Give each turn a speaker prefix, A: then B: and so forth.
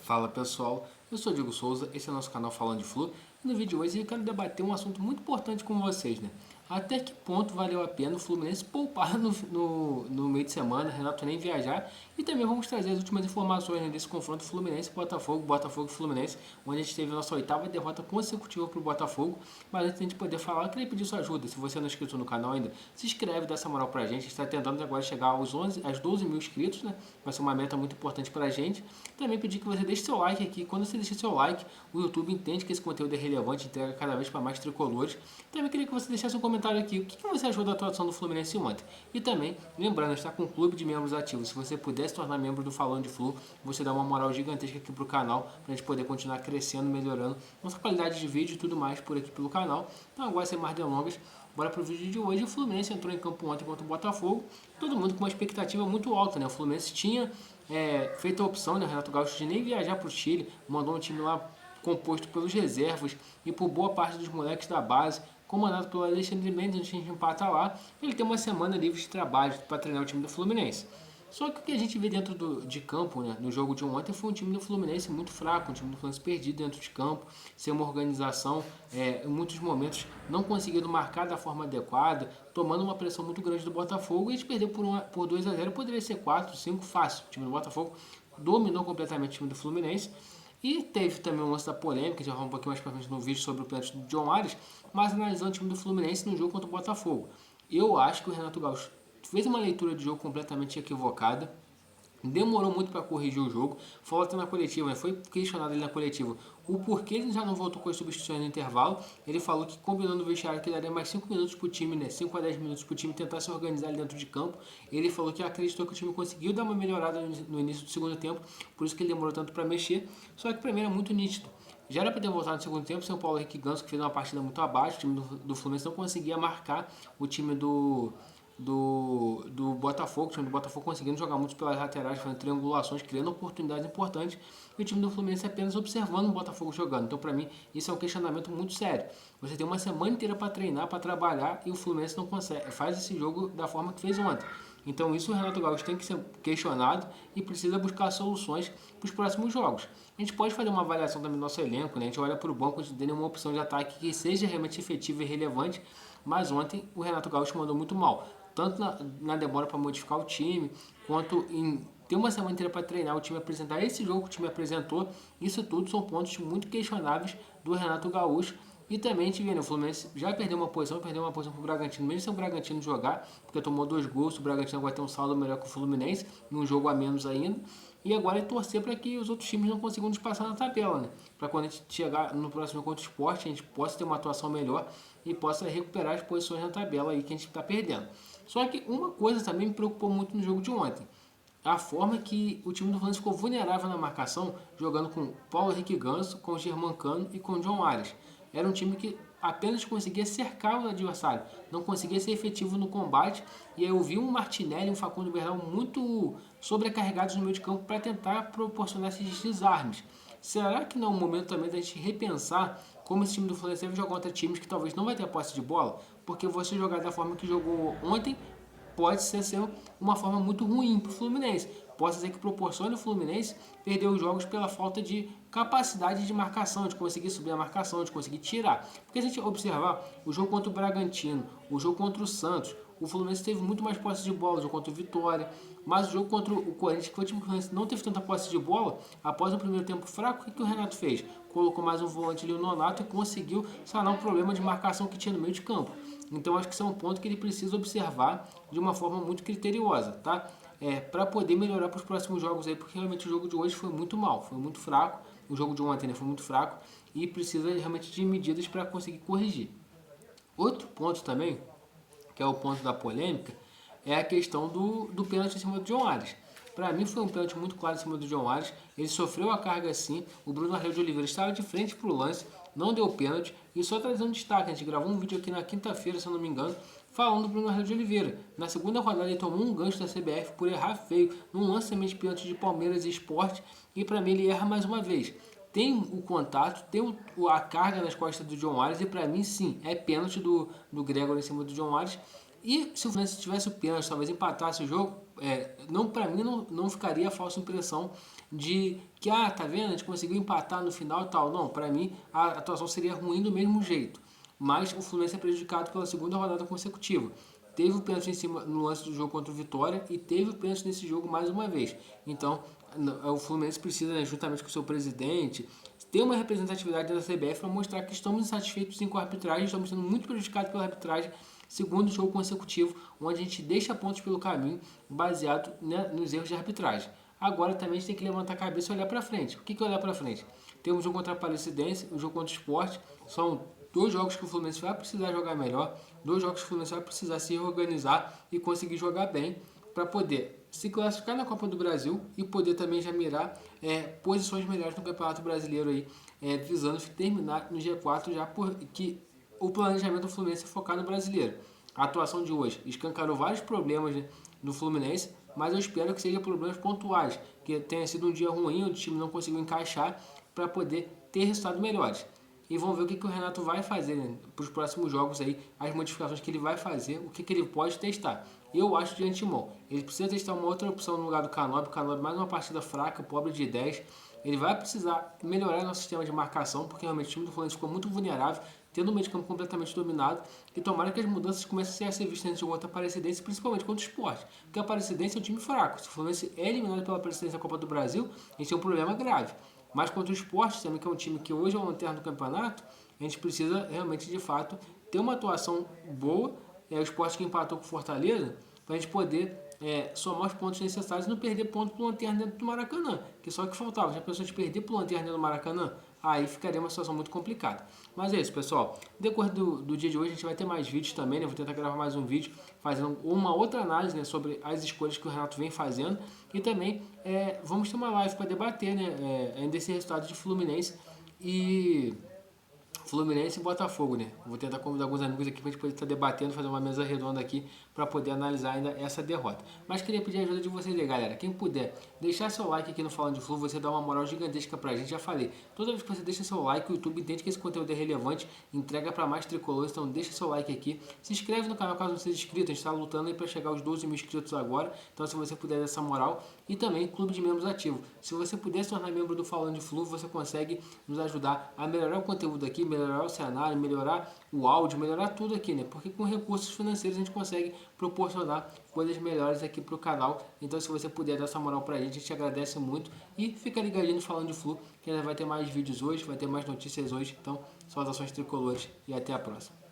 A: Fala pessoal, eu sou o Diego Souza, esse é o nosso canal Falando de Flu. E no vídeo de hoje eu quero debater um assunto muito importante com vocês, né? Até que ponto valeu a pena o Fluminense poupar no meio de semana, Renato nem viajar. E também vamos trazer as últimas informações, né, desse confronto Fluminense-Botafogo, Botafogo e Fluminense, onde a gente teve a nossa oitava derrota consecutiva para o Botafogo. Mas antes de a gente poder falar, eu queria pedir sua ajuda. Se você não é inscrito no canal ainda, se inscreve, dá essa moral pra gente. A gente está tentando agora chegar aos 12 mil inscritos, né? Vai ser uma meta muito importante pra gente. Também pedir que você deixe seu like aqui. Quando você deixa seu like, o YouTube entende que esse conteúdo é relevante e entrega cada vez para mais tricolores. Também queria que você deixasse um comentário aqui. O que você achou da atuação do Fluminense ontem? E também, lembrando, está com um clube de membros ativos. Se você puder se tornar membro do Falando de Flu, você dá uma moral gigantesca aqui pro canal, para a gente poder continuar crescendo, melhorando nossa qualidade de vídeo e tudo mais por aqui pelo canal. Então agora, sem mais delongas, bora pro vídeo de hoje. O Fluminense entrou em campo ontem contra o Botafogo. Todo mundo com uma expectativa muito alta, né? O Fluminense tinha feito a opção, né? O Renato Gaúcho de nem viajar para o Chile, mandou um time lá composto pelos reservas e por boa parte dos moleques da base, comandado pelo Alexandre Mendes, a gente empata lá. Ele tem uma semana livre de trabalho para treinar o time do Fluminense. Só que o que a gente vê dentro de campo, né, no jogo de ontem, foi um time do Fluminense muito fraco, um time do Fluminense perdido dentro de campo, sem uma organização, em muitos momentos não conseguindo marcar da forma adequada, tomando uma pressão muito grande do Botafogo, e a gente perdeu por 2 a 0, poderia ser 4, 5 fácil. O time do Botafogo dominou completamente o time do Fluminense. E teve também o lance da polêmica, a gente vai falar um pouquinho mais pra frente no vídeo sobre o pênalti do John Arias, mas analisando o time do Fluminense no jogo contra o Botafogo. Eu acho que o Renato Gaúcho fez uma leitura de jogo completamente equivocada, demorou muito para corrigir o jogo, falou até na coletiva, né? Foi questionado ele na coletiva o porquê ele já não voltou com as substituições no intervalo. Ele falou que combinou no vestiário que daria mais 5 minutos para o time, né? 5 a 10 minutos para o time tentar se organizar ali dentro de campo. Ele falou que acreditou que o time conseguiu dar uma melhorada no início do segundo tempo, por isso que ele demorou tanto para mexer. Só que para mim era muito nítido. Já era para ter voltado no segundo tempo, sem o Paulo Henrique Ganso, que fez uma partida muito abaixo. O time do Fluminense não conseguia marcar o time do Botafogo. O time do Botafogo conseguindo jogar muito pelas laterais, fazendo triangulações, criando oportunidades importantes. E o time do Fluminense apenas observando o Botafogo jogando. Então, para mim, isso é um questionamento muito sério. Você tem uma semana inteira para treinar, para trabalhar, e o Fluminense não consegue, faz esse jogo da forma que fez ontem. Então, isso o Renato Gaúcho tem que ser questionado e precisa buscar soluções para os próximos jogos. A gente pode fazer uma avaliação também do nosso elenco, né? A gente olha para o banco, a gente tem uma opção de ataque que seja realmente efetiva e relevante, mas ontem o Renato Gaúcho mandou muito mal, tanto na demora para modificar o time, quanto em ter uma semana inteira para treinar o time, apresentar esse jogo que o time apresentou. Isso tudo são pontos muito questionáveis do Renato Gaúcho. E também a gente vê, né, o Fluminense já perdeu uma posição para o Bragantino, mesmo sem o Bragantino jogar, porque tomou 2 gols, o Bragantino agora tem um saldo melhor que o Fluminense, num jogo a menos ainda. E agora é torcer para que os outros times não consigam nos passar na tabela, né? Para quando a gente chegar no próximo contra o Sport, a gente possa ter uma atuação melhor e possa recuperar as posições na tabela aí que a gente está perdendo. Só que uma coisa também me preocupou muito no jogo de ontem: a forma que o time do Fluminense ficou vulnerável na marcação, jogando com Paulo Henrique Ganso, com Germancano e com John Arias. Era um time que apenas conseguia cercar o adversário, não conseguia ser efetivo no combate. E aí eu vi um Martinelli e um Facundo Bernal muito sobrecarregados no meio de campo para tentar proporcionar esses desarmes. Será que não é o momento também da gente repensar como esse time do Fluminense deve jogar contra times que talvez não vai ter a posse de bola? Porque você jogar da forma que jogou ontem pode ser uma forma muito ruim para o Fluminense. Pode ser que proporcione o Fluminense perder os jogos pela falta de capacidade de marcação, de conseguir subir a marcação, de conseguir tirar. Porque se a gente observar o jogo contra o Bragantino, o jogo contra o Santos, o Fluminense teve muito mais posse de bola, o jogo contra o Vitória, mas o jogo contra o Corinthians, que foi o time que o Fluminense não teve tanta posse de bola, após o primeiro tempo fraco, o que o Renato fez? Colocou mais um volante ali, o Nonato, e conseguiu sanar um problema de marcação que tinha no meio de campo. Então acho que isso é um ponto que ele precisa observar de uma forma muito criteriosa, tá? Para poder melhorar para os próximos jogos aí, porque realmente o jogo de hoje foi muito mal, foi muito fraco. O jogo de ontem, né, foi muito fraco e precisa realmente de medidas para conseguir corrigir. Outro ponto também, que é o ponto da polêmica, é a questão do pênalti em cima do John Arias. Para mim foi um pênalti muito claro em cima do John Arias. Ele sofreu a carga sim. O Bruno Arleu de Oliveira estava de frente para o lance, não deu pênalti. E só trazendo um destaque, a gente gravou um vídeo aqui na quinta-feira, se eu não me engano, falando do Bruno Arleu de Oliveira. Na segunda rodada ele tomou um gancho da CBF por errar feio num lançamento de pênalti de Palmeiras e Sport. E para mim ele erra mais uma vez. Tem o contato, tem a carga nas costas do John Arias, e para mim sim, é pênalti do Gregor em cima do John Arias. E se o Fluminense tivesse o pênalti, talvez empatasse o jogo, não, para mim não ficaria a falsa impressão de que, tá vendo, a gente conseguiu empatar no final e tal. Não, para mim a atuação seria ruim do mesmo jeito. Mas o Fluminense é prejudicado pela segunda rodada consecutiva. Teve o pênalti em cima no lance do jogo contra o Vitória e teve o pênalti nesse jogo mais uma vez. Então, o Fluminense precisa, né, juntamente com o seu presidente, ter uma representatividade da CBF para mostrar que estamos insatisfeitos sim, com a arbitragem, estamos sendo muito prejudicados pela arbitragem, segundo jogo consecutivo, onde a gente deixa pontos pelo caminho baseado, né, nos erros de arbitragem. Agora também a gente tem que levantar a cabeça e olhar para frente. O que é olhar para frente? Temos um jogo contra a Aparecidense, um jogo contra o Sport, são 2 jogos que o Fluminense vai precisar jogar melhor, 2 jogos que o Fluminense vai precisar se organizar e conseguir jogar bem para poder se classificar na Copa do Brasil e poder também já mirar posições melhores no Campeonato Brasileiro aí, visando terminar no G4 já porque o planejamento do Fluminense é focar no Brasileiro. A atuação de hoje escancarou vários problemas, né, do Fluminense, mas eu espero que sejam problemas pontuais, que tenha sido um dia ruim, onde o time não conseguiu encaixar para poder ter resultados melhores. E vamos ver o que o Renato vai fazer, né, para os próximos jogos aí, as modificações que ele vai fazer, o que ele pode testar. Eu acho de antemão, ele precisa testar uma outra opção no lugar do Canóbio. O Canóbio mais uma partida fraca, pobre de ideias. Ele vai precisar melhorar nosso sistema de marcação, porque realmente o time do Fluminense ficou muito vulnerável, tendo o meio de campo completamente dominado. E tomara que as mudanças comecem a ser vistas nesse jogo contra a Aparecidense, principalmente contra o Sport. Porque a Aparecidense é um time fraco. Se o Fluminense é eliminado pela Aparecidense na Copa do Brasil, a gente tem um problema grave. Mas contra o Sport, também, que é um time que hoje é o lanterna do campeonato, a gente precisa realmente, de fato, ter uma atuação boa. O Sport que empatou com o Fortaleza, para a gente poder somar os pontos necessários e não perder ponto para o Lanterna dentro do Maracanã, que só que faltava. Já pensou de perder para o Lanterna dentro do Maracanã? Aí ficaria uma situação muito complicada. Mas é isso, pessoal. No decorrer do dia de hoje a gente vai ter mais vídeos também, né? Vou tentar gravar mais um vídeo fazendo uma outra análise, né, sobre as escolhas que o Renato vem fazendo. E também vamos ter uma live para debater, né, ainda esse resultado de Fluminense e Botafogo, né? Vou tentar convidar alguns amigos aqui para a gente poder estar debatendo, fazer uma mesa redonda aqui para poder analisar ainda essa derrota. Mas queria pedir a ajuda de vocês aí, galera. Quem puder, deixar seu like aqui no Falando de Flu, você dá uma moral gigantesca pra gente. Já falei, toda vez que você deixa seu like, o YouTube entende que esse conteúdo é relevante, entrega para mais tricolores, então deixa seu like aqui. Se inscreve no canal caso não seja inscrito, a gente está lutando aí para chegar aos 12 mil inscritos agora, então se você puder dar essa moral. E também clube de membros ativo. Se você puder se tornar membro do Falando de Flu, você consegue nos ajudar a melhorar o conteúdo aqui, melhorar o cenário, melhorar o áudio, melhorar tudo aqui, né? Porque com recursos financeiros a gente consegue proporcionar coisas melhores aqui pro canal. Então se você puder dar essa moral pra gente, a gente agradece muito. E fica ligadinho no Falando de Flu, que ainda vai ter mais vídeos hoje, vai ter mais notícias hoje. Então, saudações tricolores e até a próxima.